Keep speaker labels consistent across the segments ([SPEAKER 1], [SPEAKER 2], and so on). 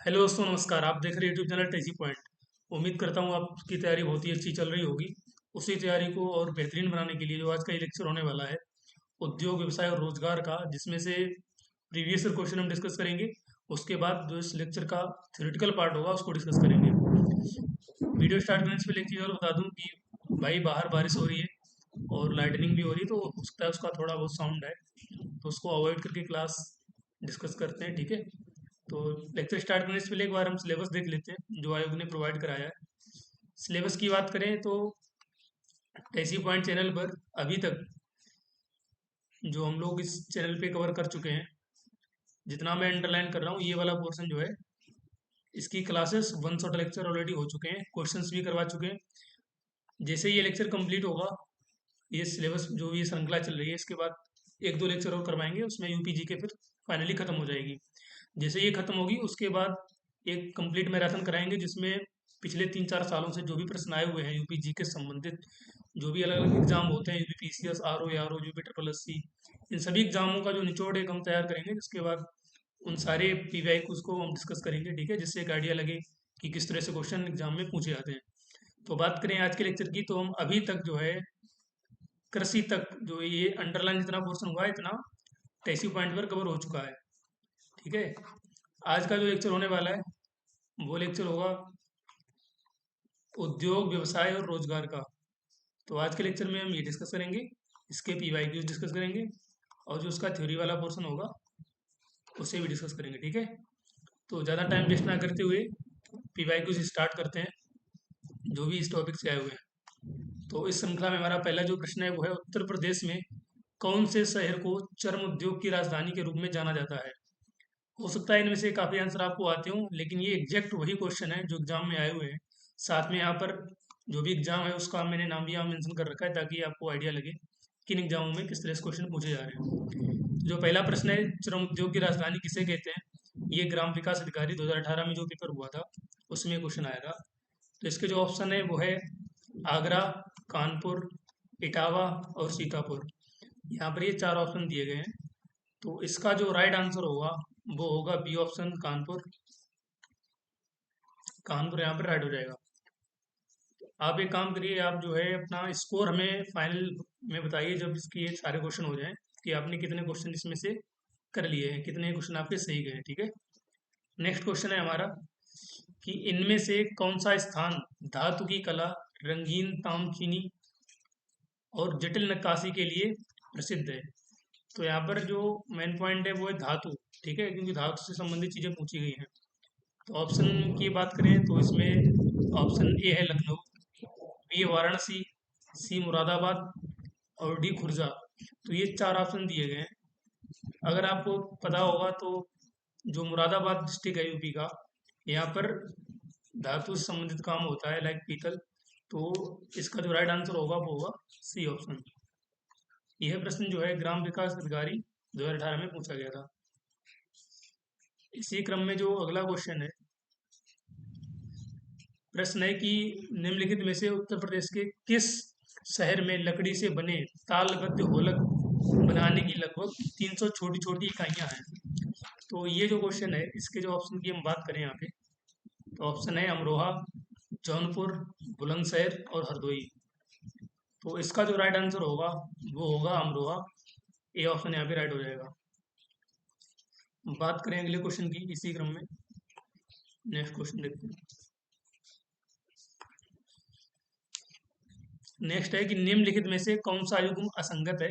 [SPEAKER 1] Hello दोस्तों, नमस्कार। आप देख रहे हैं यूट्यूब चैनल टेजी पॉइंट। उम्मीद करता हूँ आपकी तैयारी बहुत ही अच्छी चल रही होगी। उसी तैयारी को और बेहतरीन बनाने के लिए जो आज का ये लेक्चर होने वाला है, उद्योग व्यवसाय और रोजगार का, जिसमें से प्रीवियस ईयर क्वेश्चन हम डिस्कस करेंगे। उसके बाद जो इस लेक्चर का थ्योरेटिकल पार्ट होगा उसको डिस्कस करेंगे। वीडियो स्टार्ट करने से पहले एक चीज़ और बता दूं कि भाई बाहर बारिश हो रही है और लाइटनिंग भी हो रही है, तो हो सकता है उसका थोड़ा बहुत साउंड है, तो उसको अवॉइड करके क्लास डिस्कस करते हैं, ठीक है। तो लेक्चर स्टार्ट करने से पहले एक बार हम सिलेबस देख लेते हैं जो आयोग ने प्रोवाइड कराया है। सिलेबस की बात करें तो टेसी पॉइंट चैनल पर अभी तक जो हम लोग इस चैनल पे कवर कर चुके हैं, जितना मैं अंडरलाइन कर रहा हूँ, ये वाला पोर्शन जो है, इसकी क्लासेस 1 शॉट लेक्चर ऑलरेडी हो चुके हैं, क्वेश्चंस भी करवा चुके हैं। जैसे ये लेक्चर कंप्लीट होगा, ये सिलेबस जो ये श्रृंखला चल रही है, इसके बाद एक दो लेक्चर और करवाएंगे, उसमें यूपीजी के फिर फाइनली खत्म हो जाएगी। जैसे ये खत्म होगी उसके बाद एक कंप्लीट मैराथन कराएंगे, जिसमें पिछले 3-4 सालों से जो भी प्रश्न आए हुए हैं यूपीजी के संबंधित, जो भी अलग अलग एग्जाम होते हैं, UPPCS, RO UP triple SC, इन सभी एग्जामों का जो निचोड़ एक हम तैयार करेंगे, जिसके बाद उन सारे पीवाईक्यूज को हम डिस्कस करेंगे, ठीक है, जिससे एक आइडिया लगे कि किस तरह से क्वेश्चन एग्जाम में पूछे जाते हैं। तो बात करें आज के लेक्चर की, तो हम अभी तक जो है कृषि तक, जो ये अंडरलाइन जितना पोर्शन हुआ है, इतना टेसी पॉइंट पर कवर हो चुका है, ठीक है। आज का जो लेक्चर होने वाला है वो लेक्चर होगा उद्योग व्यवसाय और रोजगार का। तो आज के लेक्चर में हम ये डिस्कस करेंगे, इसके पीवाईक्यूज डिस्कस करेंगे, और जो उसका थ्योरी वाला पोर्शन होगा उसे भी डिस्कस करेंगे, ठीक है। तो ज़्यादा टाइम वेस्ट ना करते हुए पीवाईक्यूज स्टार्ट करते हैं, जो भी इस टॉपिक से आए हुए हैं। तो इस श्रृंखला में हमारा पहला जो प्रश्न है वो है, उत्तर प्रदेश में कौन से शहर को चर्म उद्योग की राजधानी के रूप में जाना जाता है। हो सकता है इनमें से काफ़ी आंसर आपको आते हों, लेकिन ये एग्जैक्ट वही क्वेश्चन है जो एग्जाम में आए हुए हैं। साथ में यहाँ पर जो भी एग्जाम है उसका मैंने नाम भी यहाँ मेंशन कर रखा है, ताकि आपको आइडिया लगे किन एग्जामों में किस तरह से क्वेश्चन पूछे जा रहे हैं। जो पहला प्रश्न है, श्रम उद्योग की राजधानी किसे कहते हैं, ये ग्राम विकास अधिकारी 2018 में जो पेपर हुआ था उसमें क्वेश्चन आया था। तो इसके जो ऑप्शन है वो है आगरा, कानपुर, इटावा और सीतापुर। यहाँ पर ये चार ऑप्शन दिए गए हैं। तो इसका जो राइट आंसर होगा वो होगा बी ऑप्शन, कानपुर। कानपुर यहाँ पर राइट हो जाएगा। आप एक काम करिए, आप जो है अपना स्कोर हमें फाइनल में बताइए जब इसके ये सारे क्वेश्चन हो जाएं, कि आपने कितने क्वेश्चन इसमें से कर लिए हैं, कितने क्वेश्चन आपके सही गए हैं, ठीक है। नेक्स्ट क्वेश्चन है हमारा कि इनमें से कौन सा स्थान धातु की कला, रंगीन तामचीनी और जटिल नक्काशी के लिए प्रसिद्ध है। तो यहाँ पर जो मेन पॉइंट है वो है धातु, ठीक है, क्योंकि धातु से संबंधित चीजें पूछी गई हैं। तो ऑप्शन की बात करें तो इसमें ऑप्शन ए है लखनऊ, बी है वाराणसी, सी मुरादाबाद और डी खुर्जा। तो ये चार ऑप्शन दिए गए हैं। अगर आपको पता होगा तो जो मुरादाबाद डिस्ट्रिक्ट है यूपी का, यहाँ पर धातु से संबंधित काम होता है, लाइक पीतल। तो इसका जो राइट आंसर होगा वो होगा सी ऑप्शन। यह प्रश्न जो है ग्राम विकास अधिकारी 2018 में पूछा गया था। इसी क्रम में जो अगला क्वेश्चन है, प्रश्न है कि निम्नलिखित में से उत्तर प्रदेश के किस शहर में लकड़ी से बने तालबद्ध ढोलक बनाने की लगभग 300 छोटी छोटी इकाइयां हैं। तो ये जो क्वेश्चन है, इसके जो ऑप्शन की हम बात करें यहाँ पे, तो ऑप्शन है अमरोहा, जौनपुर, बुलंदशहर और हरदोई। तो इसका जो राइट आंसर होगा वो होगा अमरोहा। ए ऑप्शन यहाँ पे राइट हो जाएगा। बात करें अगले क्वेश्चन की इसी क्रम में, नेक्स्ट क्वेश्चन देखते हैं। नेक्स्ट है कि निम्नलिखित में से कौन सा युग्म असंगत है।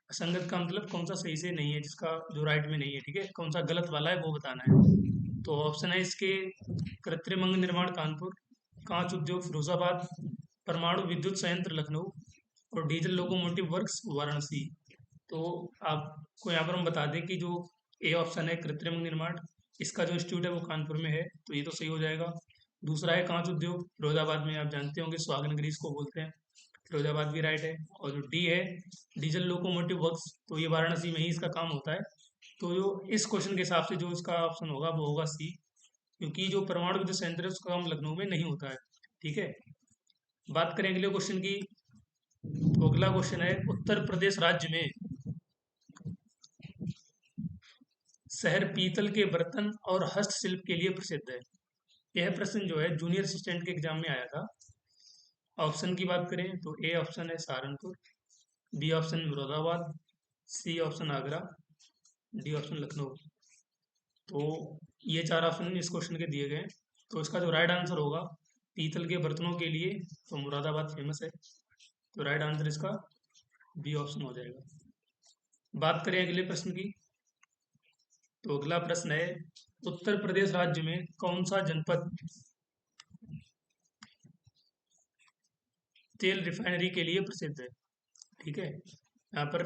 [SPEAKER 1] असंगत का मतलब कौन सा सही से नहीं है, जिसका जो राइट में नहीं है, ठीक है, कौन सा गलत वाला है वो बताना है। तो ऑप्शन है इसके कृत्रिम अंग निर्माण कानपुर, कांच उद्योग फिरोजाबाद, परमाणु विद्युत संयंत्र लखनऊ और डीजल लोकोमोटिव वर्क्स वाराणसी। तो आपको यहाँ पर हम बता दें कि जो ए ऑप्शन है कृत्रिम अंग निर्माण, इसका जो इंस्टीट्यूट है वो कानपुर में है, तो ये तो सही हो जाएगा। दूसरा है कांच उद्योग फिरोजाबाद में, आप जानते होंगे सुहागनगरी इसको बोलते हैं, फिरोजाबाद भी राइट है। और जो डी है डीजल लोकोमोटिव वर्क्स, तो ये वाराणसी में ही इसका काम होता है। तो जो इस क्वेश्चन के हिसाब से जो इसका ऑप्शन होगा वो होगा सी, क्योंकि जो परमाणु विद्युत संयंत्र है उसका काम लखनऊ में नहीं होता है, ठीक है। बात करें अगले क्वेश्चन की, तो अगला क्वेश्चन है उत्तर प्रदेश राज्य में शहर पीतल के बर्तन और हस्तशिल्प के लिए प्रसिद्ध है? यह प्रश्न जो है जूनियर असिस्टेंट के एग्जाम में आया था। ऑप्शन की बात करें तो ए ऑप्शन है Saharanpur, B option Moradabad, C option Agra, D option Lucknow. तो ये चार ऑप्शन इस क्वेश्चन के दिए गए हैं। तो इसका जो राइट आंसर होगा पीतल के बर्तनों के लिए तो मुरादाबाद फेमस है। तो राइट आंसर इसका बी ऑप्शन हो जाएगा। बात करें अगले प्रश्न की, तो अगला प्रश्न है उत्तर प्रदेश राज्य में कौन सा जनपद तेल रिफाइनरी के लिए प्रसिद्ध है? ठीक है, यहाँ पर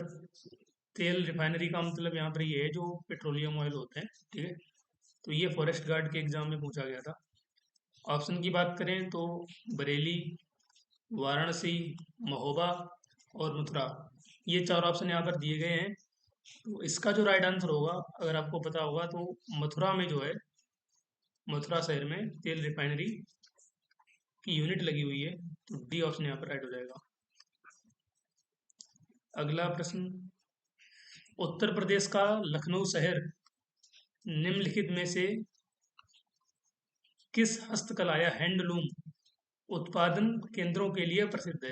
[SPEAKER 1] तेल रिफाइनरी का मतलब यहाँ पर ये है जो पेट्रोलियम ऑयल होते हैं। ठीक है, तो ये फॉरेस्ट गार्ड के एग्जाम में पूछा गया था। ऑप्शन की बात करें तो बरेली, वाराणसी, महोबा और मथुरा, ये चार ऑप्शन यहाँ पर दिए गए हैं। तो इसका जो राइट आंसर होगा, अगर आपको पता होगा तो मथुरा में जो है, मथुरा शहर में तेल रिफाइनरी की यूनिट लगी हुई है। तो डी ऑप्शन यहाँ पर राइट हो जाएगा। अगला प्रश्न, उत्तर प्रदेश का लखनऊ शहर निम्नलिखित में से किस हस्तकला या हैंडलूम उत्पादन केंद्रों के लिए प्रसिद्ध है?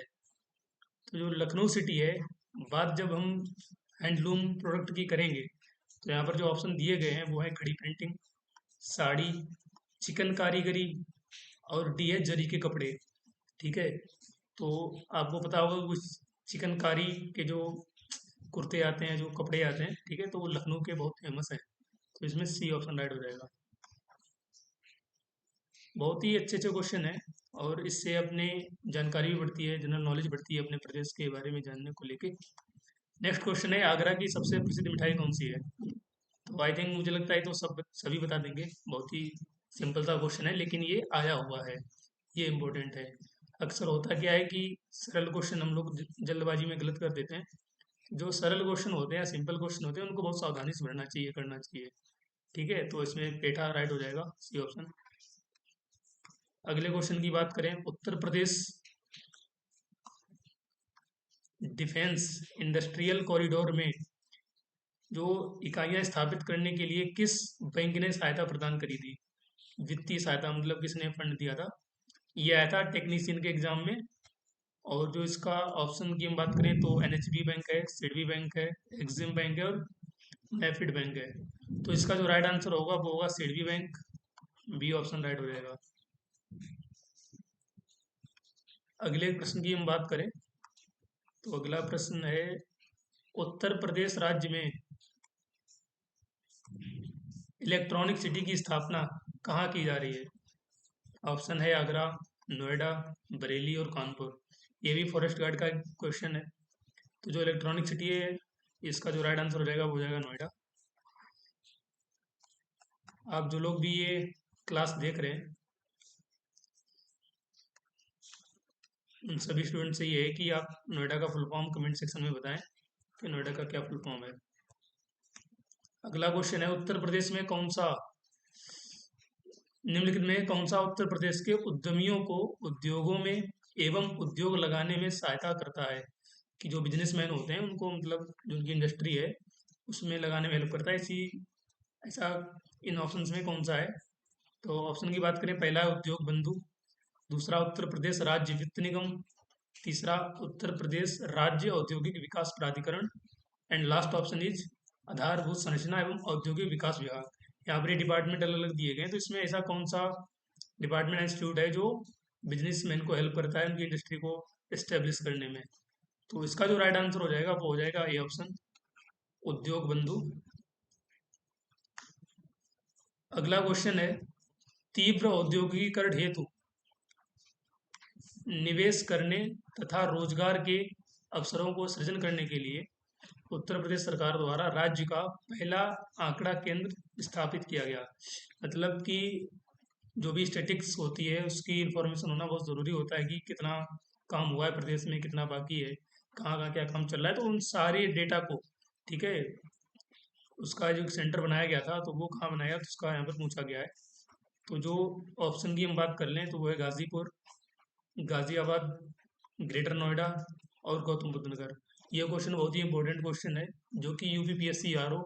[SPEAKER 1] तो जो लखनऊ सिटी है, बात जब हम हैंडलूम प्रोडक्ट की करेंगे तो यहाँ पर जो ऑप्शन दिए गए हैं वो है खड़ी प्रिंटिंग, साड़ी, चिकन कारीगरी और डी है जरी के कपड़े। ठीक है, तो आपको पता होगा कुछ चिकनकारी के जो कुर्ते आते हैं, जो कपड़े आते हैं, ठीक है, तो वो लखनऊ के बहुत फेमस हैं। तो इसमें सी ऑप्शन राइट हो जाएगा। बहुत ही अच्छे अच्छे क्वेश्चन है और इससे अपने जानकारी भी बढ़ती है, जनरल नॉलेज बढ़ती है अपने प्रदेश के बारे में जानने को लेके। नेक्स्ट क्वेश्चन है आगरा की सबसे प्रसिद्ध मिठाई कौन सी है? तो आई थिंक मुझे लगता है तो सभी बता देंगे। बहुत ही सिंपल सा क्वेश्चन है लेकिन ये आया हुआ है, ये इम्पोर्टेंट है। अक्सर होता क्या है कि सरल क्वेश्चन हम लोग जल्दबाजी में गलत कर देते हैं। जो सरल क्वेश्चन होते हैं या सिंपल क्वेश्चन होते हैं उनको बहुत सावधानी से भरना चाहिए, करना चाहिए। ठीक है, तो इसमें पेठा राइट हो जाएगा, सी ऑप्शन। अगले क्वेश्चन की बात करें, Uttar Pradesh defence industrial corridor में जो इकाइयां स्थापित करने के लिए किस बैंक ने सहायता प्रदान करी थी? वित्तीय सहायता मतलब किसने फंड दिया था? ये आया था टेक्नीशियन के एग्जाम में। और जो इसका ऑप्शन की हम बात करें तो एनएचबी बैंक है, सिडबी बैंक है, एक्सिम बैंक है और नेफिड बैंक है। तो इसका जो राइट आंसर होगा वो होगा SIDBI bank, B option right हो जाएगा। अगले प्रश्न की हम बात करें तो अगला प्रश्न है उत्तर प्रदेश राज्य में इलेक्ट्रॉनिक सिटी की स्थापना कहाँ की जा रही है? ऑप्शन है आगरा, नोएडा, बरेली और कानपुर। ये भी फॉरेस्ट गार्ड का क्वेश्चन है। तो जो इलेक्ट्रॉनिक सिटी है इसका जो राइट आंसर हो जाएगा वो हो जाएगा नोएडा। आप जो लोग भी ये क्लास देख रहे हैं उन सभी स्टूडेंट से ये है कि आप नोएडा का फुल फॉर्म कमेंट सेक्शन में बताएं कि नोएडा का क्या फुल फॉर्म है। अगला क्वेश्चन है उत्तर प्रदेश में कौन सा निम्नलिखित में कौन सा उत्तर प्रदेश के उद्यमियों को उद्योगों में एवं उद्योग लगाने में सहायता करता है? कि जो बिजनेसमैन होते हैं उनको मतलब जो उनकी इंडस्ट्री है उसमें लगाने में हेल्प करता है। इसी ऐसा इन ऑप्शंस में कौन सा है? तो ऑप्शन की बात करें, पहला है उद्योग बंधु, दूसरा उत्तर प्रदेश राज्य वित्त निगम, तीसरा उत्तर प्रदेश राज्य औद्योगिक विकास प्राधिकरण एंड लास्ट ऑप्शन इज आधारभूत संरचना एवं औद्योगिक विकास विभाग। यहाँ पर ये डिपार्टमेंट अलग अलग दिए गए हैं। तो इसमें ऐसा कौन सा डिपार्टमेंट इंस्टीट्यूट है जो बिजनेसमैन को हेल्प करता है उनकी इंडस्ट्री को इस्टेब्लिश करने में? तो इसका जो राइट आंसर हो जाएगा वो हो जाएगा ए ऑप्शन, उद्योग बंधु। अगला क्वेश्चन है तीव्र औद्योगिकीकरण हेतु निवेश करने तथा रोजगार के अवसरों को सृजन करने के लिए उत्तर प्रदेश सरकार द्वारा राज्य का पहला आंकड़ा केंद्र स्थापित किया गया। मतलब कि जो भी स्टेटिक्स होती है उसकी इंफॉर्मेशन होना बहुत ज़रूरी होता है कि कितना काम हुआ है प्रदेश में, कितना बाकी है, कहाँ कहाँ क्या काम चल रहा है। तो उन सारे डेटा को, ठीक है, उसका जो सेंटर बनाया गया था तो वो कहाँ बनाया तो उसका यहाँ पर पूछा गया है। तो जो ऑप्शन की हम बात कर लें तो वो है गाजीपुर, गाजियाबाद, ग्रेटर नोएडा और गौतम बुद्ध नगर। ये क्वेश्चन बहुत ही इंपॉर्टेंट क्वेश्चन है जो कि यूपीपीएससी आरओ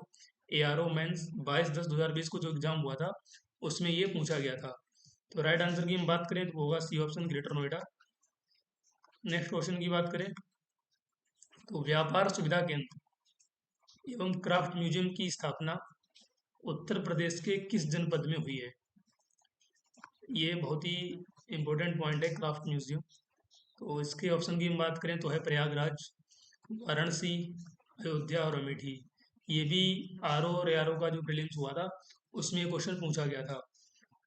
[SPEAKER 1] ARO मेंस 22/10/2020 को जो एग्जाम हुआ था उसमें ये पूछा गया था। तो राइट आंसर की हम बात करें तो वो होगा C option, Greater Noida. Next question की बात करें तो व्यापार सुविधा केंद्र एवं क्राफ्ट म्यूजियम की स्थापना उत्तर प्रदेश के किस जनपद में हुई है? ये बहुत ही इम्पोर्टेंट पॉइंट है, क्राफ्ट म्यूजियम। तो इसके ऑप्शन की हम बात करें तो है प्रयागराज, वाराणसी, अयोध्या और अमेठी। ये भी आर ओ और ARO का जो प्रीलिम्स हुआ था उसमें ये क्वेश्चन पूछा गया था।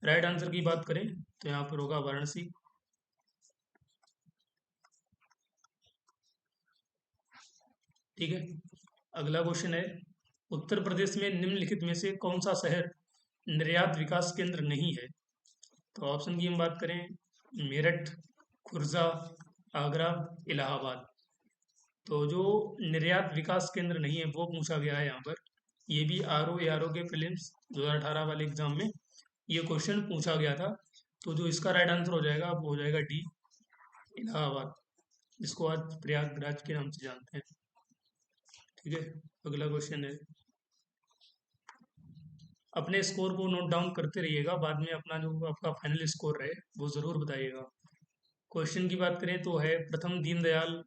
[SPEAKER 1] राइट आंसर की बात करें तो यहाँ पर होगा वाराणसी। ठीक है, अगला क्वेश्चन है उत्तर प्रदेश में निम्नलिखित में से कौन सा शहर निर्यात विकास केंद्र नहीं है? तो ऑप्शन की हम बात करें मेरठ, खुर्जा, आगरा, इलाहाबाद। तो जो निर्यात विकास केंद्र नहीं है वो पूछा गया है यहाँ पर। ये भी ARO के प्रीलिम्स 2018 वाले एग्जाम में ये क्वेश्चन पूछा गया था। तो जो इसका राइट आंसर हो जाएगा वो हो जाएगा डी, इलाहाबाद, जिसको आज प्रयागराज के नाम से जानते हैं। ठीक है, अगला क्वेश्चन है, अपने स्कोर को नोट डाउन करते रहिएगा, बाद में अपना जो आपका फाइनल स्कोर रहे वो ज़रूर बताइएगा। क्वेश्चन की बात करें तो है प्रथम दीनदयाल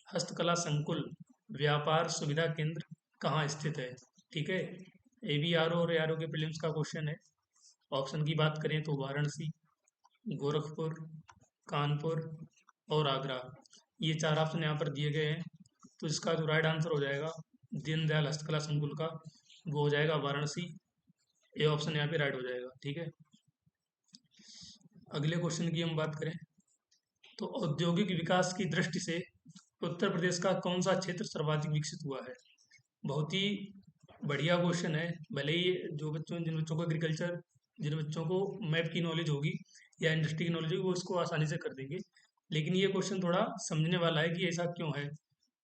[SPEAKER 1] हस्तकला संकुल व्यापार सुविधा केंद्र कहाँ स्थित है? ठीक है, ये भी ARO और ARO के प्रीलिम्स का क्वेश्चन है। ऑप्शन की बात करें तो वाराणसी, गोरखपुर, कानपुर और आगरा। ये चार ऑप्शन यहाँ पर दिए गए हैं। तो इसका जो राइट आंसर हो जाएगा दीनदयाल हस्तकला संकुल का, वो हो जाएगा वाराणसी। ये ऑप्शन यहाँ पे राइट हो जाएगा। ठीक है, अगले क्वेश्चन की हम बात करें तो औद्योगिक विकास की दृष्टि से उत्तर प्रदेश का कौन सा क्षेत्र सर्वाधिक विकसित हुआ है? बहुत ही बढ़िया क्वेश्चन है। भले ही जिन बच्चों को एग्रीकल्चर, जिन बच्चों को मैप की नॉलेज होगी या इंडस्ट्री की नॉलेज होगी वो इसको आसानी से कर देंगे, लेकिन ये क्वेश्चन थोड़ा समझने वाला है कि ऐसा क्यों है।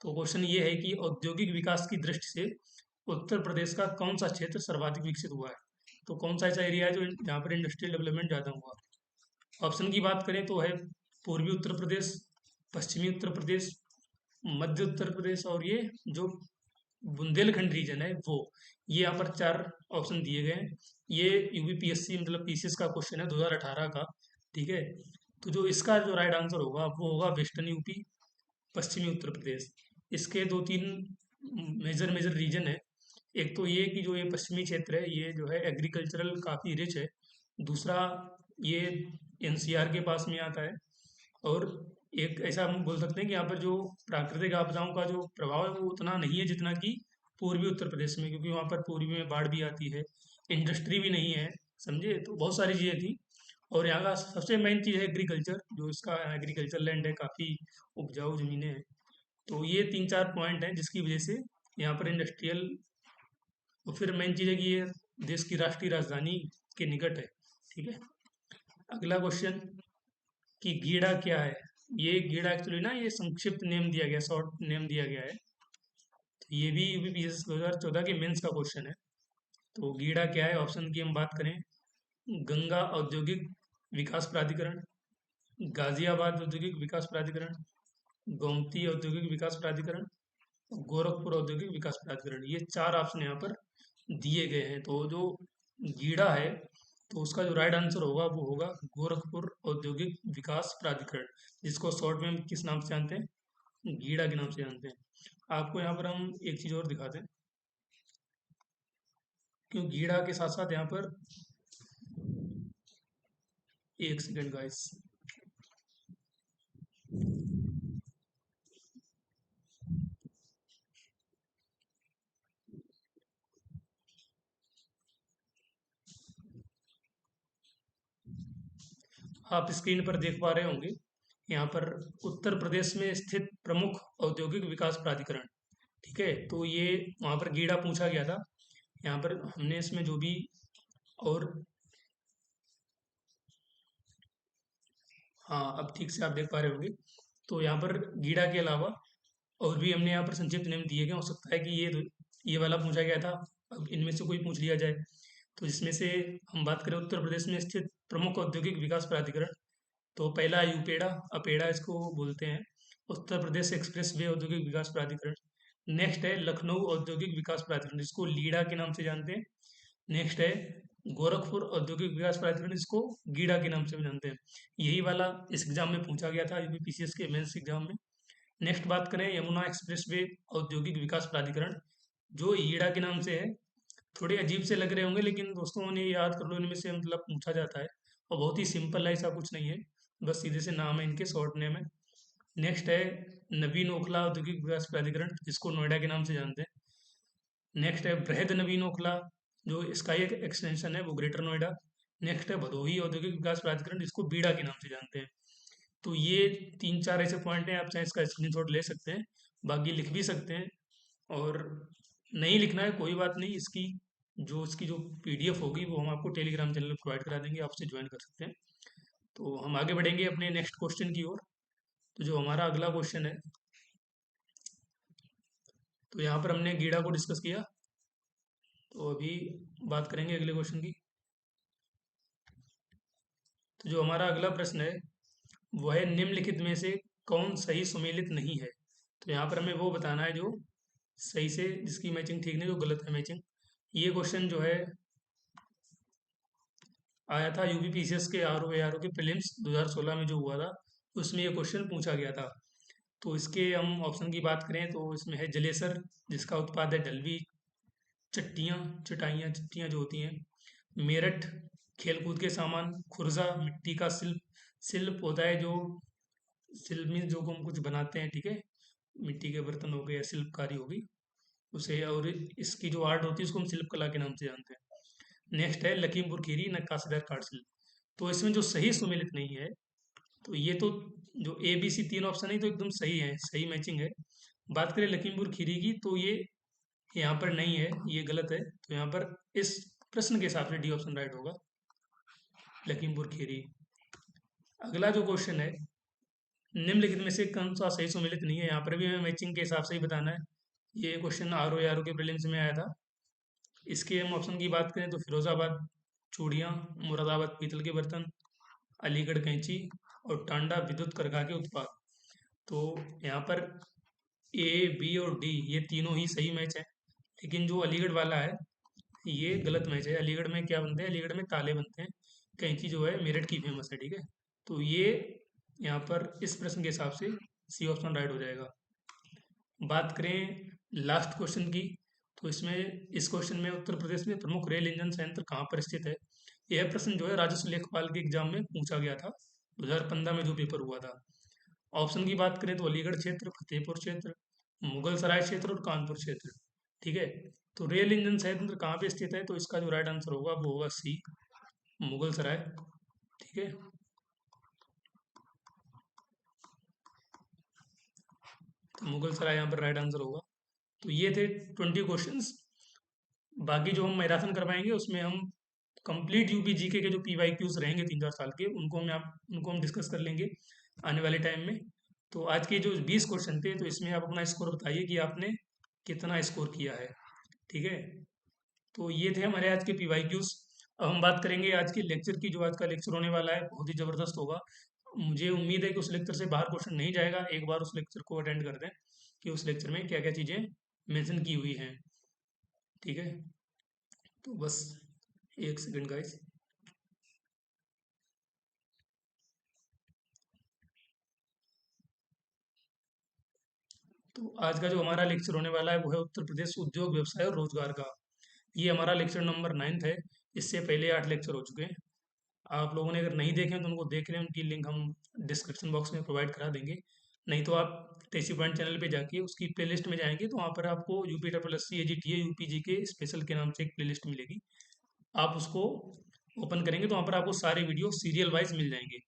[SPEAKER 1] तो क्वेश्चन ये है कि औद्योगिक विकास की दृष्टि से उत्तर प्रदेश का कौन सा क्षेत्र सर्वाधिक विकसित हुआ है? तो कौन सा ऐसा एरिया है जो जहाँ पर इंडस्ट्रियल डेवलपमेंट ज़्यादा हुआ? ऑप्शन की बात करें तो है पूर्वी उत्तर प्रदेश, पश्चिमी उत्तर प्रदेश, मध्य उत्तर प्रदेश और ये जो बुंदेलखंड रीजन है वो। ये यहाँ पर चार ऑप्शन दिए गए हैं। ये UPSC मतलब PCS का क्वेश्चन है 2018 का। ठीक है, तो जो इसका जो राइट आंसर होगा वो होगा वेस्टर्न यूपी, पश्चिमी उत्तर प्रदेश। इसके दो तीन मेजर मेजर रीजन है। एक तो ये कि जो ये पश्चिमी क्षेत्र है ये जो है एग्रीकल्चरल काफ़ी रिच है। दूसरा, ये NCR के पास में आता है। और एक ऐसा हम बोल सकते हैं कि यहाँ पर जो प्राकृतिक आपदाओं का जो प्रभाव है वो उतना नहीं है जितना कि पूर्वी उत्तर प्रदेश में, क्योंकि वहाँ पर पूर्वी में बाढ़ भी आती है, इंडस्ट्री भी नहीं है, समझे। तो बहुत सारी चीज़ें थी। और यहाँ का सबसे मेन चीज़ है एग्रीकल्चर, जो इसका एग्रीकल्चर लैंड है, काफ़ी उपजाऊ ज़मीनें हैं। तो ये 3-4 पॉइंट हैं जिसकी वजह से यहाँ पर इंडस्ट्रियल। और फिर मेन चीज़ है कि ये देश की राष्ट्रीय राजधानी के निकट है। ठीक है, अगला क्वेश्चन कि गीडा क्या है? ये गीडा एक्चुअली ना ये संक्षिप्त नेम दिया गया, शॉर्ट नेम दिया गया है। तो ये भी UPSC 2014 के मेंस का क्वेश्चन है। तो गीडा क्या है? ऑप्शन की हम बात करें गंगा औद्योगिक विकास प्राधिकरण, गाजियाबाद औद्योगिक विकास प्राधिकरण, गोमती औद्योगिक विकास प्राधिकरण, गोरखपुर औद्योगिक विकास प्राधिकरण। ये चार ऑप्शन यहाँ पर दिए गए हैं। तो जो गीडा है तो उसका जो राइट आंसर होगा वो होगा गोरखपुर औद्योगिक विकास प्राधिकरण, जिसको शॉर्ट में हम किस नाम से जानते हैं? गीडा के नाम से जानते हैं। आपको यहाँ पर हम एक चीज़ और दिखाते हैं, क्यों गीडा के साथ साथ यहाँ पर एक सेकेंड गाइस। आप स्क्रीन पर देख पा रहे होंगे यहाँ पर उत्तर प्रदेश में स्थित प्रमुख औद्योगिक विकास प्राधिकरण। ठीक है, तो ये वहाँ पर गीडा पूछा गया था। यहाँ पर हमने इसमें जो भी और हाँ, अब ठीक से आप देख पा रहे होंगे। तो यहाँ पर गीडा के अलावा और भी हमने यहाँ पर संक्षिप्त नेम दिए गए। हो सकता है कि ये वाला पूछा गया था, अब इनमें से कोई पूछ लिया जाए। तो इसमें से हम बात करें उत्तर प्रदेश में स्थित प्रमुख औद्योगिक विकास प्राधिकरण, तो पहला है यूपेडा, अपेडा इसको बोलते हैं, उत्तर प्रदेश एक्सप्रेस वे औद्योगिक विकास प्राधिकरण। नेक्स्ट है लखनऊ औद्योगिक विकास प्राधिकरण, जिसको लीडा के नाम से जानते हैं। नेक्स्ट है गोरखपुर औद्योगिक विकास प्राधिकरण, इसको गीडा के नाम से भी जानते हैं। यही वाला इस एग्जाम में पूछा गया था, यूपीपीसीएस के मेंस एग्जाम में। नेक्स्ट बात करें यमुना एक्सप्रेसवे औद्योगिक विकास प्राधिकरण, जो ईड़ा के नाम से है। थोड़े अजीब से लग रहे होंगे, लेकिन दोस्तों उन्हें याद कर लो, इनमें से मतलब पूछा जाता है और बहुत ही सिंपल है, ऐसा कुछ नहीं है, बस सीधे से नाम है इनके, शॉर्ट नेम है। नेक्स्ट है नवीन ओखला औद्योगिक विकास प्राधिकरण, जिसको नोएडा के नाम से जानते हैं। नेक्स्ट है बृहद नवीन ओखला, जो इसका एक एक्सटेंशन है, वो ग्रेटर नोएडा। नेक्स्ट है भदोही औद्योगिक विकास प्राधिकरण, जिसको बीड़ा के नाम से जानते हैं। तो ये तीन चार ऐसे पॉइंट हैं, आप चाहे इसका स्क्रीनशॉट ले सकते हैं, बाकी लिख भी सकते हैं। और नहीं लिखना है कोई बात नहीं, इसकी जो पीडीएफ होगी वो हम आपको टेलीग्राम चैनल पर प्रोवाइड करा देंगे, आप उसे ज्वाइन कर सकते हैं। तो हम आगे बढ़ेंगे अपने नेक्स्ट क्वेश्चन की ओर। तो जो हमारा अगला क्वेश्चन है, तो यहाँ पर हमने गीड़ा को डिस्कस किया, तो अभी बात करेंगे अगले क्वेश्चन की। तो जो हमारा अगला प्रश्न है वो है निम्नलिखित में से कौन सही सुमेलित नहीं है। तो यहाँ पर हमें वो बताना है जो सही से, जिसकी मैचिंग ठीक नहीं, जो गलत है मैचिंग। ये क्वेश्चन जो है आया था यूपीपीसीएस के R O A R O के प्रीलिम्स 2016 में जो हुआ था, उसमें ये क्वेश्चन पूछा गया था। तो इसके हम ऑप्शन की बात करें तो इसमें है जलेसर, जिसका उत्पाद है डलवी, चट्टियाँ चटाइयाँ चट्टियाँ जो होती हैं। मेरठ खेलकूद के सामान। खुर्जा मिट्टी का शिल्प, शिल्प होता है जो, शिल्प मीन्स जो हम कुछ बनाते हैं, ठीक है, मिट्टी के बर्तन हो गए या शिल्पकारी होगी उसे, और इसकी जो आर्ट होती है उसको हम शिल्प कला के नाम से जानते हैं। नेक्स्ट है लखीमपुर खीरी नक्काशीदार काठ शिल्प। तो इसमें जो सही सुमेलित नहीं है, तो ये तो जो ए बी सी तीन ऑप्शन है तो एकदम सही है, सही मैचिंग है। बात करें लखीमपुर खीरी की, तो ये यहाँ पर नहीं है, ये गलत है। तो यहाँ पर इस प्रश्न के हिसाब से डी ऑप्शन राइट होगा, लखीमपुर खीरी। अगला जो क्वेश्चन है, निम्नलिखित में से कौन सा सही सुमेलित नहीं है, यहाँ पर भी हमें मैचिंग के हिसाब से ही बताना है। ये क्वेश्चन आर ओ के प्रीलिम्स में आया था। इसके हम ऑप्शन की बात करें तो फिरोजाबाद चूड़ियाँ, मुरादाबाद पीतल के बर्तन, अलीगढ़ कैंची और टांडा विद्युत करघा के उत्पाद। तो यहाँ पर ए बी और डी ये तीनों ही सही मैच है, लेकिन जो अलीगढ़ वाला है ये गलत मैच है। अलीगढ़ में क्या बनते हैं, अलीगढ़ में ताले बनते हैं, कैंची जो है मेरठ की फेमस है, ठीक है। तो ये यहाँ पर इस प्रश्न के हिसाब से सी ऑप्शन राइट हो जाएगा। बात करें लास्ट क्वेश्चन की, तो इसमें इस क्वेश्चन में उत्तर प्रदेश में प्रमुख रेल इंजन संयंत्र कहाँ पर स्थित है। यह प्रश्न जो है राजस्व लेखपाल के एग्जाम में पूछा गया था, 2015 में जो पेपर हुआ था। ऑप्शन की बात करें तो अलीगढ़ क्षेत्र, फतेहपुर क्षेत्र, मुगल सराय क्षेत्र और कानपुर क्षेत्र, ठीक है। तो रेल इंजन संयंत्र कहाँ पे स्थित है, तो इसका जो राइट आंसर होगा वो होगा सी, मुगल सराय, ठीक है। तो मुगल सराय यहाँ पर राइट आंसर होगा। तो ये थे 20 क्वेश्चंस। बाकी जो हम मैराथन करवाएंगे उसमें हम कंप्लीट यूपी जीके के जो पीवाई क्यूज रहेंगे 3-4 साल के, उनको हम डिस्कस कर लेंगे आने वाले टाइम में। तो आज के जो 20 क्वेश्चन थे, तो इसमें आप अपना स्कोर बताइए कि आपने कितना स्कोर किया है, ठीक है। तो ये थे हमारे आज के पीवाई क्यूज। अब हम बात करेंगे आज के लेक्चर की। जो आज का लेक्चर होने वाला है बहुत ही ज़बरदस्त होगा। मुझे उम्मीद है कि उस लेक्चर से बाहर क्वेश्चन नहीं जाएगा, एक बार उस लेक्चर को अटेंड कर दें कि उस लेक्चर में क्या क्या चीज़ें मेंशन की हुई हैं, ठीक है। तो बस एक सेकंड गाइस। तो आज का जो हमारा लेक्चर होने वाला है वो है उत्तर प्रदेश उद्योग व्यवसाय और रोजगार का। ये हमारा लेक्चर नंबर 9 है। इससे पहले 8 लेक्चर हो चुके हैं। आप लोगों ने अगर नहीं देखे हैं तो उनको देख लें, उनकी लिंक हम डिस्क्रिप्शन बॉक्स में प्रोवाइड करा देंगे। नहीं तो आप टेसी पॉइंट चैनल पे जाके उसकी प्लेलिस्ट में जाएंगे तो वहाँ पर आपको UP triple S C A G T A UP G के स्पेशल के नाम से एक प्लेलिस्ट मिलेगी। आप उसको ओपन करेंगे तो वहाँ पर आपको सारे वीडियो सीरियल वाइज मिल जाएंगे।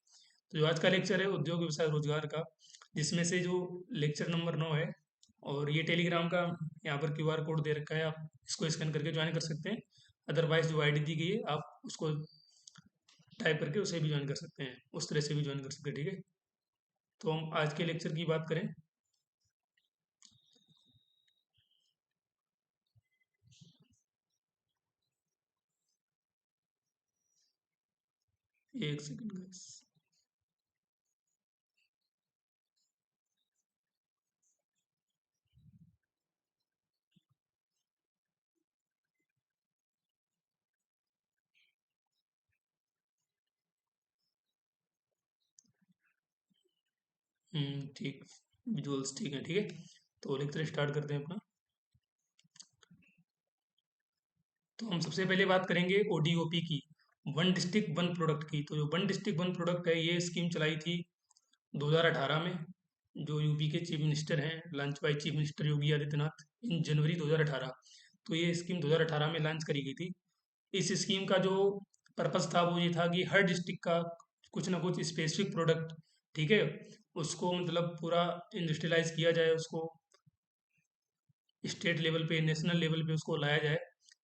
[SPEAKER 1] तो जो आज का लेक्चर है उद्योग व्यवसाय रोजगार का, जिसमें से जो लेक्चर नंबर 9 है, और ये टेलीग्राम का यहाँ पर क्यूआर कोड दे रखा है, आप इसको स्कैन करके ज्वाइन कर सकते हैं। अदरवाइज जो आईडी दी गई है आप उसको टाइप करके उसे भी ज्वाइन कर सकते हैं, उस तरह से भी ज्वाइन कर सकते हैं, ठीक है। तो हम आज के लेक्चर की बात करें, एक सेकंड गाइस। ठीक। विजुअल्स ठीक है, ठीक है। तो लेक्चर स्टार्ट करते हैं अपना। तो हम सबसे पहले बात करेंगे ओडीओपी की, वन डिस्ट्रिक्ट वन प्रोडक्ट की। तो जो वन डिस्ट्रिक्ट वन प्रोडक्ट है, ये स्कीम चलाई थी 2018 में। जो यूपी के चीफ मिनिस्टर हैं, launch by chief minister Yogi Adityanath इन जनवरी 2018। तो ये स्कीम 2018 में लॉन्च करी गई थी। इस स्कीम का जो पर्पस था वो ये था कि हर डिस्ट्रिक्ट का कुछ ना कुछ स्पेसिफिक प्रोडक्ट, ठीक है, उसको मतलब पूरा इंडस्ट्रियलाइज किया जाए, उसको स्टेट लेवल पे नेशनल लेवल पे उसको लाया जाए,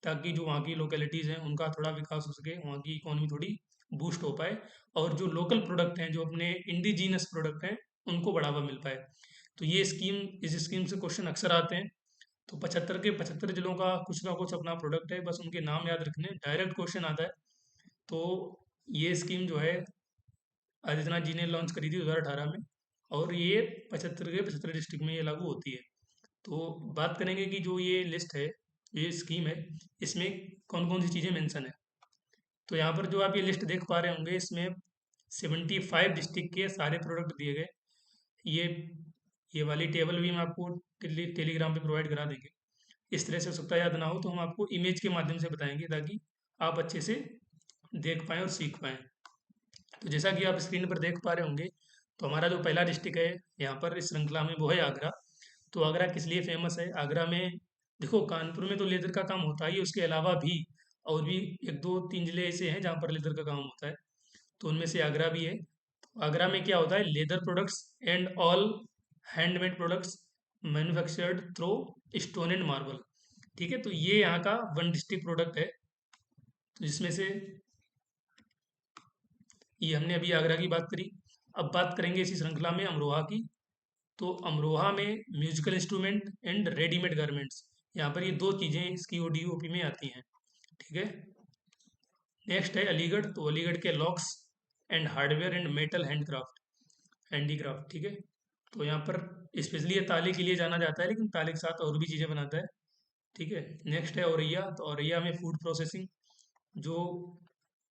[SPEAKER 1] ताकि जो वहाँ की लोकेलिटीज़ हैं उनका थोड़ा विकास हो सके, वहाँ की इकोनॉमी थोड़ी बूस्ट हो पाए, और जो लोकल प्रोडक्ट हैं, जो अपने इंडिजीनस प्रोडक्ट हैं, उनको बढ़ावा मिल पाए। तो ये स्कीम, इस स्कीम से क्वेश्चन अक्सर आते हैं। तो 75 के 75 जिलों का कुछ ना कुछ अपना प्रोडक्ट है, बस उनके नाम याद रखने, डायरेक्ट क्वेश्चन आता है। तो ये स्कीम जो है आदित्यनाथ जी ने लॉन्च करी थी 2018 में, और ये 75 के 75 डिस्ट्रिक्ट में ये लागू होती है। तो बात करेंगे कि जो ये लिस्ट है, ये स्कीम है, इसमें कौन कौन सी चीज़ें मेंशन है। तो यहाँ पर जो आप ये लिस्ट देख पा रहे होंगे, इसमें 75 डिस्ट्रिक्ट के सारे प्रोडक्ट दिए गए। ये ये वाली टेबल भी हम आपको टेलीग्राम पे प्रोवाइड करा देंगे। इस तरह से हो सकता है याद ना हो, तो हम आपको इमेज के माध्यम से बताएंगे, ताकि आप अच्छे से देख पाएँ और सीख पाएँ। तो जैसा कि आप स्क्रीन पर देख पा रहे होंगे, तो हमारा जो पहला डिस्ट्रिक्ट है यहाँ पर इस श्रृंखला में, वो है आगरा। तो आगरा किस लिए फेमस है? आगरा में देखो, कानपुर में तो लेदर का काम होता ही है, उसके अलावा भी और भी एक दो तीन जिले ऐसे हैं जहाँ पर लेदर का काम होता है। तो उनमें से आगरा भी है। तो आगरा में क्या होता है? Leather products and all handmade products manufactured through stone and marble. ठीक है, तो ये यहाँ का वन डिस्ट्रिक्ट प्रोडक्ट है। तो जिसमें से ये हमने अभी आगरा की बात करी। अब बात करेंगे इसी श्रृंखला में अमरोहा की। तो अमरोहा में musical instrument and readymade garments, यहाँ पर ये दो चीज़ें इसकी ओडीओपी में आती हैं। ठीक है। नेक्स्ट है अलीगढ़। तो अलीगढ़ के locks and hardware and metal handcraft, handicraft. ठीक है। तो यहाँ पर स्पेशली ये ताले के लिए जाना जाता है, लेकिन ताले के साथ और भी चीज़ें बनाता है। ठीक है। नेक्स्ट है औरैया। तो औरैया में फूड प्रोसेसिंग, जो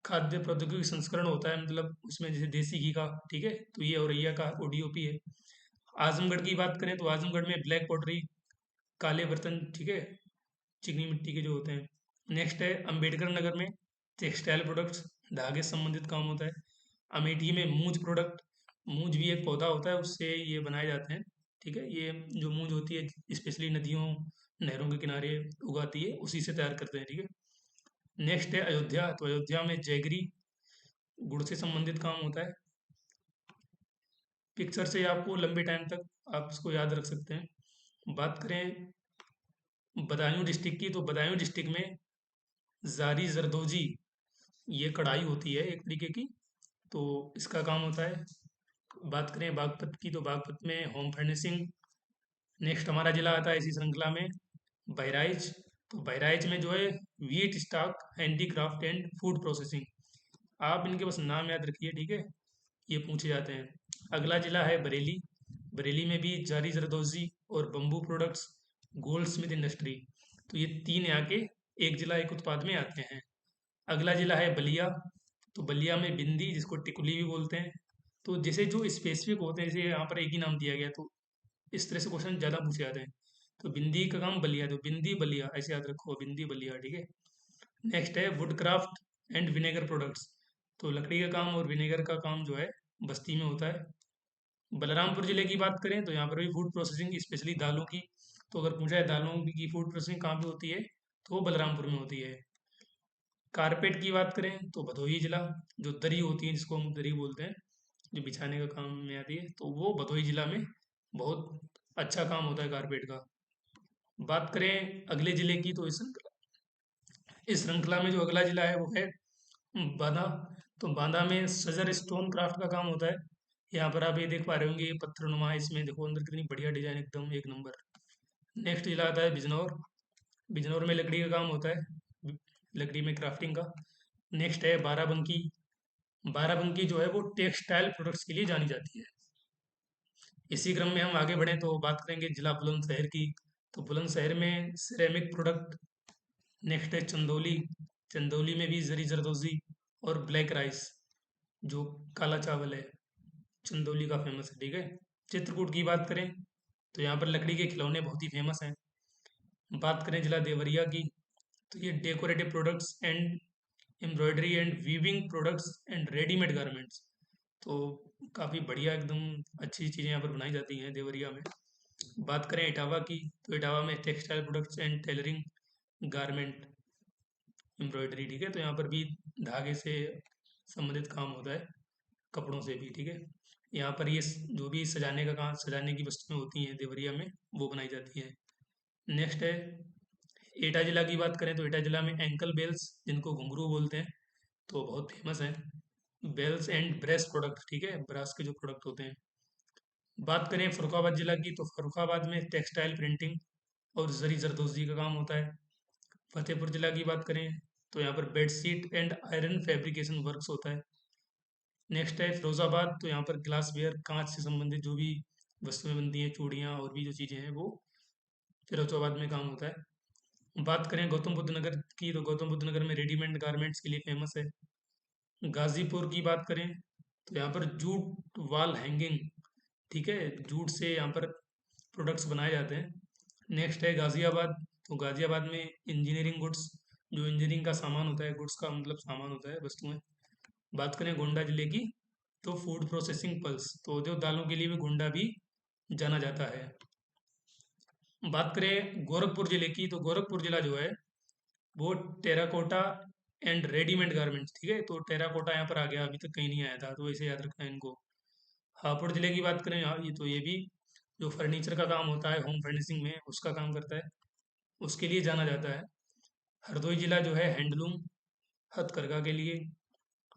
[SPEAKER 1] खाद्य प्रौद्योगिकी संस्करण होता है, मतलब उसमें जैसे देसी घी का। ठीक है, तो ये औरैया का ओडीओपी है। आजमगढ़ की बात करें तो आजमगढ़ में ब्लैक पॉटरी, काले बर्तन, ठीक है, चिकनी मिट्टी के जो होते हैं। नेक्स्ट है अम्बेडकर नगर में टेक्सटाइल प्रोडक्ट्स, धागे से संबंधित काम होता है। अमेठी में मूंज प्रोडक्ट, मूंज भी एक पौधा होता है, उससे ये बनाए जाते हैं। ठीक है, ये जो मूंज होती है स्पेशली नदियों नहरों के किनारे उगाती है, उसी से तैयार करते हैं। ठीक है। नेक्स्ट है अयोध्या। तो अयोध्या में जैगरी, गुड़ से संबंधित काम होता है। पिक्चर से आपको लंबे टाइम तक आप इसको याद रख सकते हैं। बात करें बदायूं डिस्ट्रिक्ट की, तो बदायूं डिस्ट्रिक्ट में ज़ारी जरदोजी, ये कढ़ाई होती है एक तरीके की, तो इसका काम होता है। बात करें बागपत की, तो बागपत में होम फर्निशिंग। नेक्स्ट हमारा जिला आता है इसी श्रृंखला में बहराइच। तो बहराइच में जो है wheat stock, handicraft and food processing. आप इनके बस नाम याद रखिए, ठीक है, ये पूछे जाते हैं। अगला जिला है बरेली। बरेली में भी जारी जरदोजी और bamboo products, gold Smith industry. तो ये तीन यहाँ के एक जिला एक उत्पाद में आते हैं। अगला जिला है बलिया। तो बलिया में बिंदी, जिसको टिकुली भी बोलते हैं। तो जैसे जो स्पेसिफिक होते हैं, जैसे यहाँ पर एक ही नाम दिया गया, तो इस तरह से क्वेश्चन ज़्यादा पूछे जाते हैं। तो बिंदी का काम बलिया, तो बिंदी बलिया ऐसे याद रखो, बिंदी बलिया। ठीक है। नेक्स्ट है would craft and vinegar products. तो लकड़ी का काम और विनेगर का काम जो है बस्ती में होता है। बलरामपुर जिले की बात करें तो यहाँ पर भी फूड प्रोसेसिंग, स्पेशली दालों की। तो अगर पूछा है दालों की फूड प्रोसेसिंग कहाँ पे होती है, तो वो बलरामपुर में होती है। कारपेट की बात करें तो भदोही जिला, जो दरी होती है जिसको हम दरी बोलते हैं, जो बिछाने का काम में आती है, तो वो भदोही जिला में बहुत अच्छा काम होता है कारपेट का। बात करें अगले जिले की, तो इस श्रृंखला में जो अगला जिला है वो है बांदा। तो बांदा में सजर स्टोन क्राफ्ट का काम होता है। यहाँ पर आप ये देख पा रहे होंगे, ये पत्थरनुमा है, इसमें देखो अंदर कितनी बढ़िया डिजाइन, एकदम एक नंबर। नेक्स्ट जिला आता है बिजनौर। बिजनौर में लकड़ी का काम होता है, लकड़ी में क्राफ्टिंग का। नेक्स्ट है बाराबंकी। बाराबंकी जो है वो टेक्सटाइल प्रोडक्ट्स के लिए जानी जाती है। इसी क्रम में हम आगे बढ़ें तो बात करेंगे जिला बुलंदशहर की। तो बुलंदशहर में सिरेमिक प्रोडक्ट। नेक्स्ट है चंदौली। चंदौली में भी जरी जरदोजी और ब्लैक राइस, जो काला चावल है, चंदौली का फेमस है। ठीक है। चित्रकूट की बात करें तो यहाँ पर लकड़ी के खिलौने बहुत ही फेमस हैं। बात करें जिला देवरिया की, तो ये decorative products and embroidery and weaving products and readymade garments, तो काफ़ी बढ़िया एकदम अच्छी चीज़ें यहाँ पर बनाई जाती हैं देवरिया में। बात करें इटावा की, तो इटावा में textile products and tailoring, garment, embroidery, ठीक है, तो यहाँ पर भी धागे से संबंधित काम होता है, कपड़ों से भी, ठीक है। यहाँ पर ये जो भी सजाने का काम, सजाने की वस्तुएं होती हैं देवरिया में, वो बनाई जाती हैं। नेक्स्ट है एटा जिला की बात करें तो एटा जिला में एंकल बेल्स, जिनको घुंघरू बोलते हैं, तो बहुत फेमस हैं। बेल्स एंड ब्रेस प्रोडक्ट, ठीक है, ब्रास के जो प्रोडक्ट होते हैं। बात करें फरुखाबाद जिला की, तो फरुखाबाद में टेक्सटाइल प्रिंटिंग और जरी जरदोजी का काम होता है। फतेहपुर जिला की बात करें तो यहाँ पर bedsheet and iron fabrication works होता है। नेक्स्ट है फिरोजाबाद, तो यहाँ पर ग्लास वेयर, कांच से संबंधित जो भी वस्तुएं बनती हैं, चूड़ियाँ और भी जो चीज़ें हैं, वो फिरोजाबाद में काम होता है। बात करें गौतम बुद्ध नगर की, तो गौतम बुद्ध नगर में रेडीमेड गारमेंट्स के लिए फेमस है। गाजीपुर की बात करें तो यहाँ पर जूट वॉल हैंगिंग, ठीक है, जूट से यहाँ पर प्रोडक्ट्स बनाए जाते हैं। नेक्स्ट है गाज़ियाबाद, तो गाज़ियाबाद में इंजीनियरिंग गुड्स, जो इंजीनियरिंग का सामान होता है, गुड्स का मतलब सामान होता है, वस्तुएं। बात करें गोंडा जिले की, तो फूड प्रोसेसिंग पल्स, तो जो दालों के लिए भी गोंडा भी जाना जाता है। बात करें गोरखपुर जिले की, तो गोरखपुर जिला जो है वो टेराकोटा एंड रेडीमेड गारमेंट्स, ठीक है, तो टेराकोटा यहाँ पर आ गया, अभी तक कहीं नहीं आया था, तो इसे याद रखना है इनको। हापुड़ जिले की बात करें, यहाँ ये तो ये भी जो फर्नीचर का काम होता है, होम फर्निशिंग में उसका काम करता है, उसके लिए जाना जाता है। हरदोई जिला जो है हैंडलूम, हथकरघा के लिए,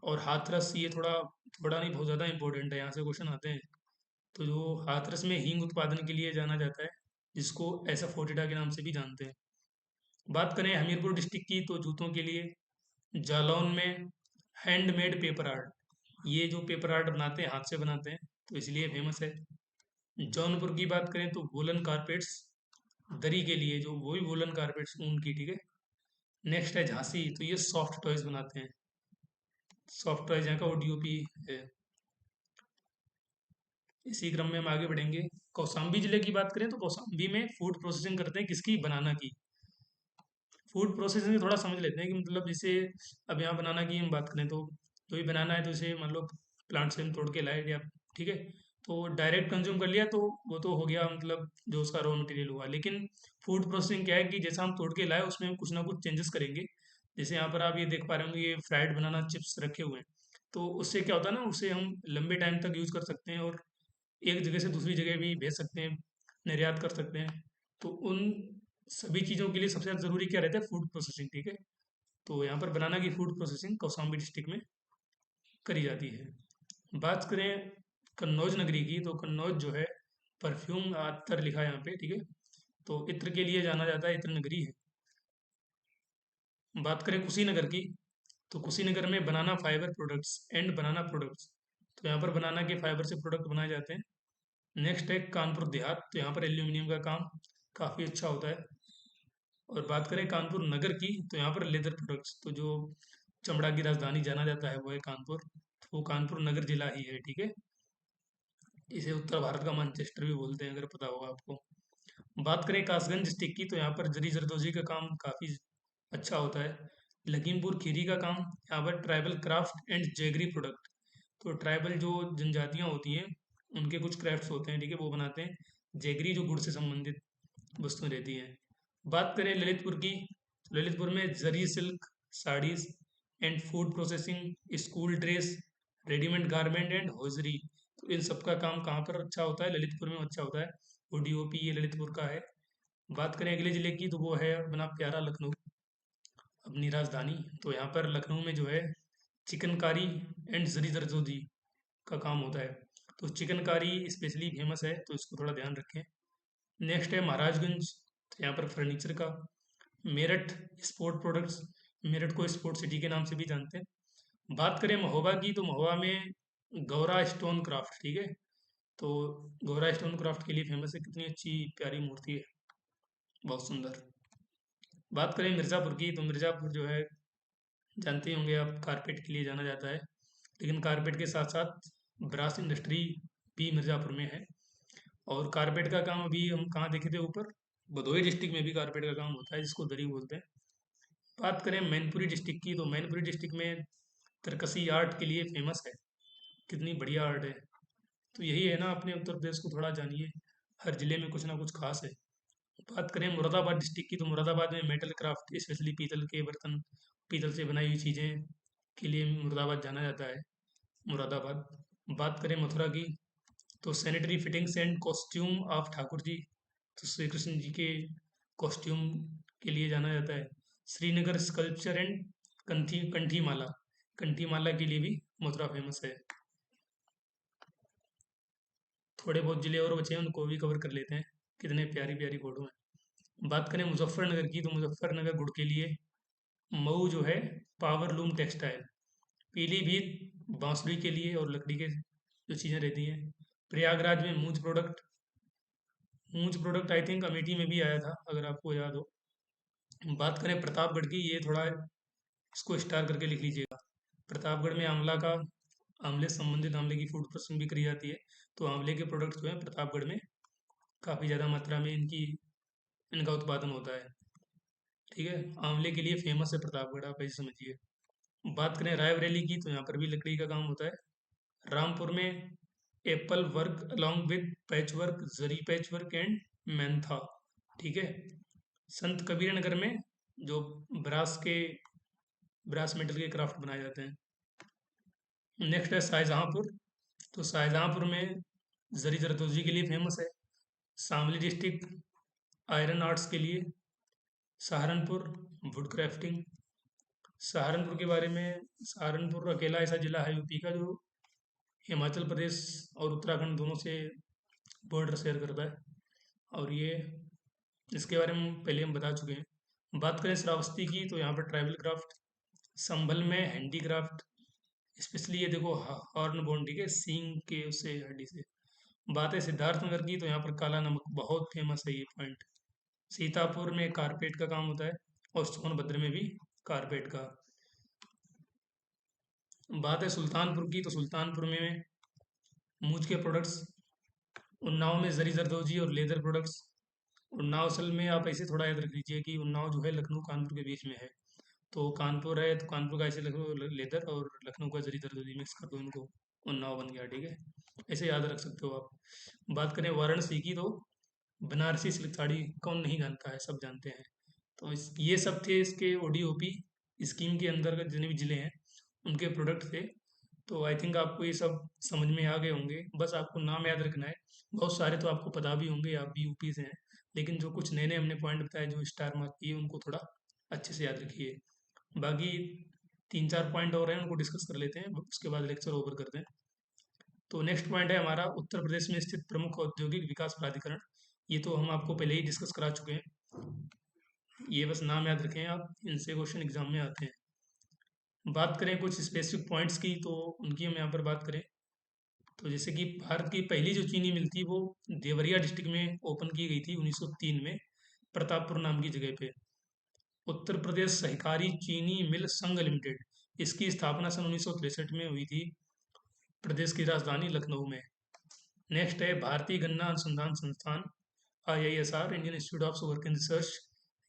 [SPEAKER 1] और हाथरस, ये थोड़ा थोड़ा नहीं बहुत ज़्यादा इंपॉर्टेंट है, यहाँ से क्वेश्चन आते हैं। तो जो हाथरस में हींग उत्पादन के लिए जाना जाता है, जिसको ऐसा फोर्टिडा के नाम से भी जानते हैं। बात करें हमीरपुर डिस्ट्रिक्ट की, तो जूतों के लिए जालौन में हैंडमेड पेपर आर्ट, ये जो पेपर आर्ट बनाते हैं हाथ से बनाते हैं, तो इसलिए फेमस है। जौनपुर की बात करें तो वुलन कारपेट्स, दरी के लिए जो वही वुलन कारपेट्स ऊन की, ठीक है। नेक्स्ट है झांसी, तो ये सॉफ्ट टॉयज बनाते हैं, सॉफ्ट टॉयज यहाँ का वो डीओपी है। इसी क्रम में हम आगे बढ़ेंगे। कौशाम्बी जिले की बात करें तो कौशाम्बी में फूड प्रोसेसिंग करते हैं, किसकी, बनाना की। फूड प्रोसेसिंग थोड़ा समझ लेते हैं कि मतलब जैसे अब यहाँ बनाना की हम बात करें तो जो भी बनाना है तो इसे मान लो प्लांट से हम तोड़ के लाए या, ठीक है, तो डायरेक्ट कंज्यूम कर लिया तो वो तो हो गया, मतलब जो उसका रॉ मटेरियल हुआ। लेकिन फूड प्रोसेसिंग क्या है कि जैसा हम तोड़ के लाए उसमें हम कुछ ना कुछ चेंजेस करेंगे। जैसे यहाँ पर आप ये देख पा रहे होंगे, ये फ्राइड बनाना चिप्स रखे हुए हैं, तो उससे क्या होता है ना, उससे हम लंबे टाइम तक यूज़ कर सकते हैं और एक जगह से दूसरी जगह भी भेज सकते हैं, निर्यात कर सकते हैं। तो उन सभी चीज़ों के लिए सबसे ज़्यादा ज़रूरी क्या रहता है, फूड प्रोसेसिंग, ठीक है। तो यहाँ पर बनाना की फूड प्रोसेसिंग कौशाम्बी डिस्ट्रिक्ट में करी जाती है। बात करें कन्नौज नगरी की, तो कन्नौज जो है परफ्यूम अत्तर लिखा है यहाँ पे, ठीक है, तो इत्र के लिए जाना जाता है, इत्र नगरी है। बात करें कुशीनगर की, तो कुशीनगर में banana fibre products and banana products, तो यहाँ पर बनाना के फाइबर से प्रोडक्ट बनाए जाते हैं। नेक्स्ट है कानपुर देहात, तो यहाँ पर एल्यूमिनियम का काम काफ़ी अच्छा होता है। और बात करें कानपुर नगर की, तो यहाँ पर लेदर प्रोडक्ट्स, तो जो चमड़ा की राजधानी जाना जाता है वो है कानपुर, तो वो कानपुर नगर जिला ही है, ठीक है। इसे उत्तर भारत का मैनचेस्टर भी बोलते हैं, अगर पता होगा आपको। बात करें कासगंज डिस्ट्रिक्ट की, तो यहाँ पर जरी जरदोजी का काम काफ़ी अच्छा होता है। लखीमपुर खीरी का काम, यहाँ पर tribal craft and jaggery product, तो ट्राइबल जो जनजातियाँ होती हैं उनके कुछ क्राफ्ट्स होते हैं, ठीक है, वो बनाते हैं। जेगरी जो गुड़ से संबंधित वस्तुएं रहती हैं। बात करें ललितपुर की, ललितपुर में zari silk, saris and food processing, school dress, readymade garment and hosiery, तो इन सब का काम कहाँ पर अच्छा होता है, ललितपुर में अच्छा होता है। वो डीओपी ये ललितपुर का है। बात करें अगले जिले की, तो वो है अपना प्यारा लखनऊ, अपनी राजधानी। तो यहाँ पर लखनऊ में जो है चिकनकारी एंड जरी जरदोजी का काम होता है, तो चिकनकारी स्पेशली फेमस है, तो इसको थोड़ा ध्यान रखें। नेक्स्ट है महाराजगंज, तो यहाँ पर फर्नीचर का। मेरठ स्पोर्ट प्रोडक्ट्स, मेरठ को स्पोर्ट सिटी के नाम से भी जानते हैं। बात करें महोबा की, तो महोबा में गौरा स्टोन क्राफ्ट, ठीक है, तो गौरा स्टोन क्राफ्ट के लिए फेमस है, कितनी अच्छी प्यारी मूर्ति है, बहुत सुंदर। बात करें मिर्ज़ापुर की, तो मिर्ज़ापुर जो है जानते ही होंगे आप, कारपेट के लिए जाना जाता है, लेकिन कारपेट के साथ साथ ब्रास इंडस्ट्री भी मिर्ज़ापुर में है। और कारपेट का काम अभी हम कहाँ देखे थे ऊपर, भदोही डिस्ट्रिक्ट में भी कारपेट का काम होता है जिसको दरी बोलते हैं। बात करें मैनपुरी डिस्ट्रिक्ट की, तो मैनपुरी डिस्ट्रिक्ट में तरकसी आर्ट के लिए फेमस है। कितनी बढ़िया आर्ट है। तो यही है ना, अपने उत्तर प्रदेश को थोड़ा जानिए, हर जिले में कुछ ना कुछ खास है। बात करें मुरादाबाद डिस्ट्रिक्ट की, तो मुरादाबाद में मेटल क्राफ्ट, स्पेशली पीतल के बर्तन, पीतल से बनाई हुई चीज़ें के लिए मुरादाबाद जाना जाता है, मुरादाबाद। बात करें मथुरा की, तो sanitary fittings and costume of Thakur ji, तो श्री कृष्ण जी के कॉस्ट्यूम के लिए जाना जाता है। श्रीनगर स्कल्पचर एंड कंठी माला, कंठी माला के लिए भी मथुरा फेमस है। थोड़े बहुत जिले और बचे हैं, उनको भी कवर कर लेते हैं। कितने प्यारी प्यारी फोटो हैं। बात करें मुजफ्फरनगर की, तो मुजफ्फरनगर गुड़ के लिए, मऊ जो है पावर लूम टेक्सटाइल, पीलीभीत बांसुरी के लिए और लकड़ी के जो चीज़ें रहती हैं। प्रयागराज में मूंज प्रोडक्ट, मूंज प्रोडक्ट आई थिंक अमेठी में भी आया था अगर आपको याद हो। बात करें प्रतापगढ़ की, ये थोड़ा इसको स्टार करके लिख लीजिएगा। प्रतापगढ़ में आंवला का, आंवले से संबंधित आंवले की फूड प्रोसेसिंग भी करी जाती है। तो आंवले के प्रोडक्ट्स जो है प्रतापगढ़ में काफ़ी ज़्यादा मात्रा में इनका उत्पादन होता है। ठीक है, आंवले के लिए फेमस है प्रतापगढ़, आप ऐसे समझिए। बात करें रायबरेली की, तो यहाँ पर भी लकड़ी का काम होता है। रामपुर में Apple work along with patch work, zari patch work and mentha. ठीक है, संत कबीर नगर में जो ब्रास मेटल के क्राफ्ट बनाए जाते हैं। नेक्स्ट है शाहजहाँपुर, तो शाहजहाँपुर में जरी जरदोजी के लिए फेमस है। शामली डिस्ट्रिक्ट आयरन आर्ट्स के लिए। Saharanpur would crafting. सहारनपुर के बारे में, सहारनपुर अकेला ऐसा जिला है यूपी का जो हिमाचल प्रदेश और उत्तराखंड दोनों से बॉर्डर शेयर करता है, और ये इसके बारे में पहले हम बता चुके हैं। बात करें श्रावस्ती की, तो यहाँ पर ट्राइबल क्राफ्ट। संभल में हैंडीक्राफ्ट, स्पेशली ये देखो हॉर्न बोन, ठीक है, सींग के उससे हड्डी से। बात है सिद्धार्थनगर की, तो यहाँ पर काला नमक बहुत फेमस है, ये पॉइंट। सीतापुर में कारपेट का काम होता है, और सोनभद्र में भी कारपेट का। बात है सुल्तानपुर की, तो सुल्तानपुर में मूंज के प्रोडक्ट्स। उन्नाव में जरी जरदोजी और लेदर प्रोडक्ट्स। उन्नाव असल में आप ऐसे थोड़ा याद रख लीजिए कि उन्नाव जो है लखनऊ कानपुर के बीच में है। तो कानपुर है तो कानपुर का ऐसे लखनऊ लेदर, और लखनऊ का जरी जरदोजी मिक्स कर दो इनको, उन्नाव बन गया। ठीक है, ऐसे याद रख सकते हो आप। बात करें वाराणसी की, तो बनारसी सिल्क साड़ी कौन नहीं जानता है, सब जानते हैं। तो ये सब थे इसके ओडीओपी स्कीम के अंतर्गत जितने भी जिले हैं उनके प्रोडक्ट थे। तो आई थिंक आपको ये सब समझ में आ गए होंगे, बस आपको नाम याद रखना है। बहुत सारे तो आपको पता भी होंगे, आप भी यूपी से हैं, लेकिन जो कुछ नए नए हमने पॉइंट बताए जो स्टार मार्क किए उनको थोड़ा अच्छे से याद रखिए। बाकी 3-4 पॉइंट और हैं, उनको डिस्कस कर लेते हैं, उसके बाद लेक्चर ओवर करते हैं। तो नेक्स्ट पॉइंट है हमारा उत्तर प्रदेश में स्थित प्रमुख औद्योगिक विकास प्राधिकरण। ये तो हम आपको पहले ही डिस्कस करा चुके हैं, ये बस नाम याद रखें आप, इनसे क्वेश्चन एग्जाम में आते हैं। बात करें कुछ स्पेसिफिक पॉइंट्स की, तो उनकी हम यहाँ पर बात करें, तो जैसे कि भारत की पहली जो चीनी मिल थी वो देवरिया डिस्ट्रिक्ट में ओपन की गई थी 1903 में, प्रतापपुर नाम की जगह पे। उत्तर प्रदेश सहकारी चीनी मिल संघ लिमिटेड, इसकी स्थापना सन 1963 में हुई थी, प्रदेश की राजधानी लखनऊ में। नेक्स्ट है भारतीय गन्ना अनुसंधान संस्थान, IISR, Indian Institute of Sugarcane Research,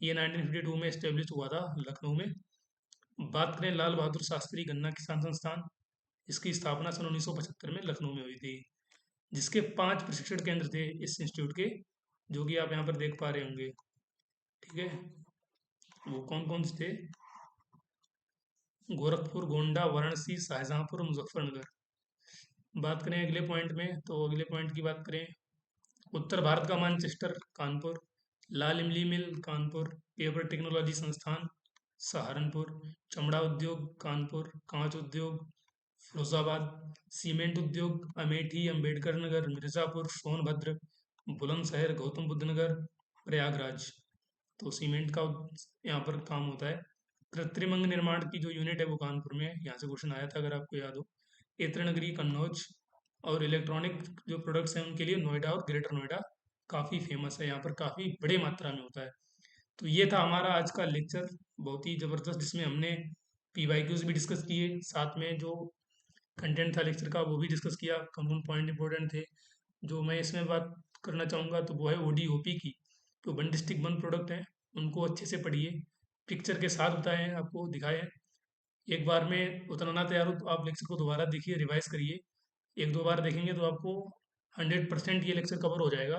[SPEAKER 1] ये 1952 में स्टेब्लिश हुआ था लखनऊ में। बात करें लाल बहादुर शास्त्री गन्ना किसान संस्थान, इसकी स्थापना सन 1975 में लखनऊ में हुई थी, जिसके 5 प्रशिक्षण केंद्र थे इस इंस्टीट्यूट के, जो कि आप यहाँ पर देख पा रहे होंगे। ठीक है, वो कौन कौन से थे? गोरखपुर, गोंडा, वाराणसी, शाहजहाँपुर, मुजफ्फरनगर। बात करें अगले पॉइंट में, तो अगले पॉइंट की बात करें, उत्तर भारत का मानचेस्टर कानपुर, लाल इमली मिल कानपुर, पेपर टेक्नोलॉजी संस्थान सहारनपुर, चमड़ा उद्योग कानपुर, कांच उद्योग फिरोजाबाद, सीमेंट उद्योग अमेठी, अंबेडकर नगर, मिर्ज़ापुर, सोनभद्र, बुलंदशहर, गौतम बुद्ध नगर, प्रयागराज। तो सीमेंट का यहाँ पर काम होता है। कृत्रिम अंग निर्माण की जो यूनिट है वो कानपुर में है, यहाँ से क्वेश्चन आया था अगर आपको याद हो। इत्र नगरी कन्नौज, और इलेक्ट्रॉनिक जो प्रोडक्ट्स हैं उनके लिए नोएडा और ग्रेटर नोएडा काफ़ी फेमस है, यहाँ पर काफ़ी बड़े मात्रा में होता है। तो ये था हमारा आज का लेक्चर, बहुत ही ज़बरदस्त, जिसमें हमने PYQs भी डिस्कस किए, साथ में जो कंटेंट था लेक्चर का वो भी डिस्कस किया, कौन कौन पॉइंट इंपॉर्टेंट थे। जो मैं इसमें बात करना चाहूँगा तो वो है ODOP की। तो वन डिस्ट्रिक्ट वन प्रोडक्ट है, उनको अच्छे से पढ़िए, पिक्चर के साथ बताए हैं, आपको दिखाए हैं। एक बार में उतना ना तैयार हो तो आप लेक्चर को दोबारा देखिए, रिवाइज करिए। एक दो बार देखेंगे तो आपको 100% ये लेक्चर कवर हो जाएगा।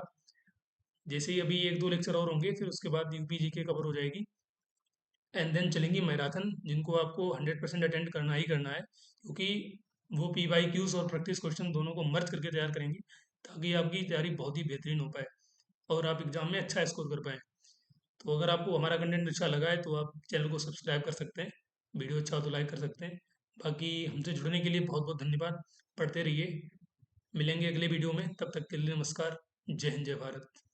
[SPEAKER 1] जैसे ही अभी एक दो लेक्चर और होंगे, फिर उसके बाद UPG के कवर हो जाएगी। एंड देन चलेंगी मैराथन, जिनको आपको 100% अटेंड करना ही करना है, क्योंकि वो PYQs और प्रैक्टिस क्वेश्चन दोनों को मर्ज करके तैयार करेंगी, ताकि आपकी तैयारी बहुत ही बेहतरीन हो पाए और आप एग्जाम में अच्छा स्कोर कर पाएँ। तो अगर आपको हमारा कंटेंट अच्छा लगा है तो आप चैनल को सब्सक्राइब कर सकते हैं, वीडियो अच्छा हो तो लाइक कर सकते हैं। बाकी हमसे जुड़ने के लिए बहुत बहुत धन्यवाद। पढ़ते रहिए, मिलेंगे अगले वीडियो में, तब तक के लिए नमस्कार। जय हिंद, जय भारत।